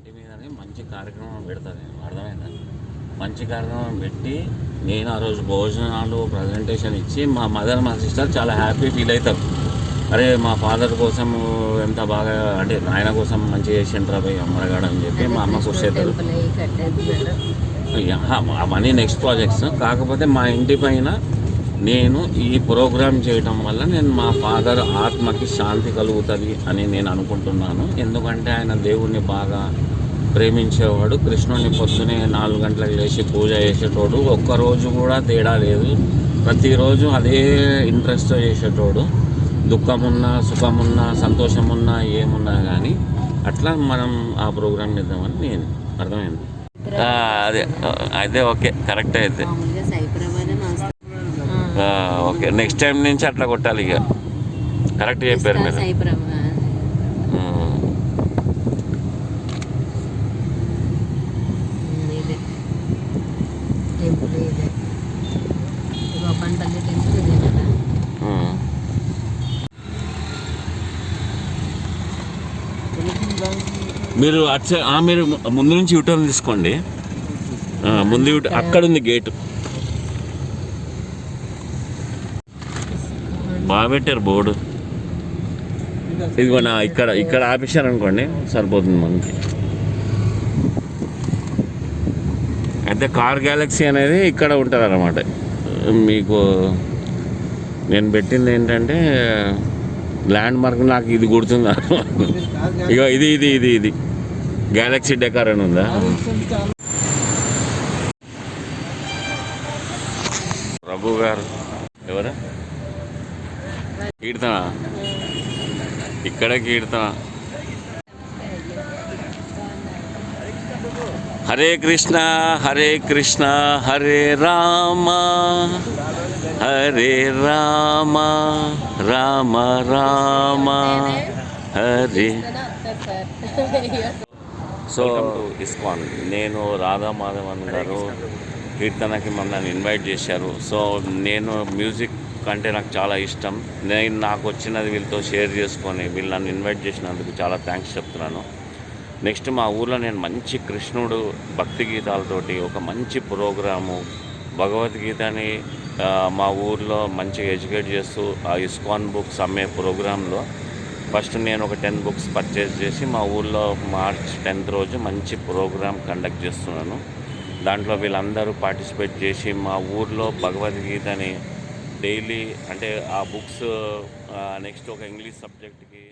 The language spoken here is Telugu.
ఇంటి మీదనే మంచి కార్యక్రమం పెడతాను నేను, అర్థమైందా? మంచి కార్యక్రమం పెట్టి నేను ఆ రోజు భోజనాలు ప్రజెంటేషన్ ఇచ్చి మా మదర్ మా సిస్టర్ చాలా హ్యాపీ ఫీల్ అవుతారు. అరే మా ఫాదర్ కోసం ఎంత బాగా, అంటే నాయన కోసం మంచి చేసిండ్రా పోయి అమ్మగాడు అని చెప్పి మా అమ్మ ఖుషి అవుతారు. అవన్నీ నెక్స్ట్ ప్రాజెక్ట్స్. కాకపోతే మా ఇంటి పైన నేను ఈ ప్రోగ్రామ్ చేయడం వల్ల నేను మా ఫాదర్ ఆత్మకి శాంతి కలుగుతుంది అని నేను అనుకుంటున్నాను. ఎందుకంటే ఆయన దేవుణ్ణి బాగా ప్రేమించేవాడు. కృష్ణుడిని పొద్దునే 4 గంటలకు లేచి పూజ చేసేటోడు. ఒక్కరోజు కూడా తేడా లేదు, ప్రతిరోజు అదే ఇంట్రెస్ట్తో చేసేటోడు. దుఃఖమున్నా సుఖమున్నా సంతోషమున్నా ఏమున్నా కానీ అట్లా మనం ఆ ప్రోగ్రామ్ చేద్దామని నేను, అర్థమైంది? అదే అయితే ఓకే, కరెక్ట్ అయితే ఓకే. నెక్స్ట్ టైం నుంచి అట్లా కొట్టాలి ఇక. కరెక్ట్ చెప్పారు మీరు. మీరు మీరు ముందు నుంచి యూటర్న్ తీసుకోండి. ముందు అక్కడ ఉంది గేటు, బాగా పెట్టారు బోర్డు. ఇదిగో ఇక్కడ ఆపేశారు అనుకోండి సరిపోతుంది మనకి. అయితే కార్ గ్యాలక్సీ అనేది ఇక్కడ ఉంటుంది అన్నమాట. మీకు నేను పెట్టింది ఏంటంటే ల్యాండ్ మార్క్, నాకు ఇది గుర్తుంది. ఇక ఇది గ్యాలక్సీ డెకార్ అని ఉందా? రఘు గారు ఎవరా? కీర్తన, ఇక్కడ కీర్తన. హరే కృష్ణ హరే కృష్ణ హరే రామ హరే రామ రామ రామ హరే. సో ఇస్కాన్, నేను రాధా మాధవన్ గారు కీర్తనకి నన్ను ఇన్వైట్ చేశారు. సో నేను మ్యూజిక్ అంటే నాకు చాలా ఇష్టం. నాకు వచ్చినది వీళ్ళతో షేర్ చేసుకొని వీళ్ళు నన్ను ఇన్వైట్ చేసినందుకు చాలా థ్యాంక్స్ చెప్తున్నాను. నెక్స్ట్ మా ఊర్లో నేను మంచి కృష్ణుడు భక్తి గీతాలతోటి ఒక మంచి ప్రోగ్రాము, భగవద్గీతని మా ఊర్లో మంచిగా ఎడ్యుకేట్ చేస్తూ ఆ ఇస్కాన్ బుక్స్ అమ్మే ప్రోగ్రాంలో ఫస్ట్ నేను ఒక 10 బుక్స్ పర్చేస్ చేసి మా ఊర్లో మార్చ్ 10th రోజు మంచి ప్రోగ్రామ్ కండక్ట్ చేస్తున్నాను. దాంట్లో వీళ్ళందరూ పార్టిసిపేట్ చేసి మా ఊర్లో భగవద్గీతని డైలీ, అంటే ఆ బుక్స్ నెక్స్ట్ ఒక ఇంగ్లీష్ సబ్జెక్ట్కి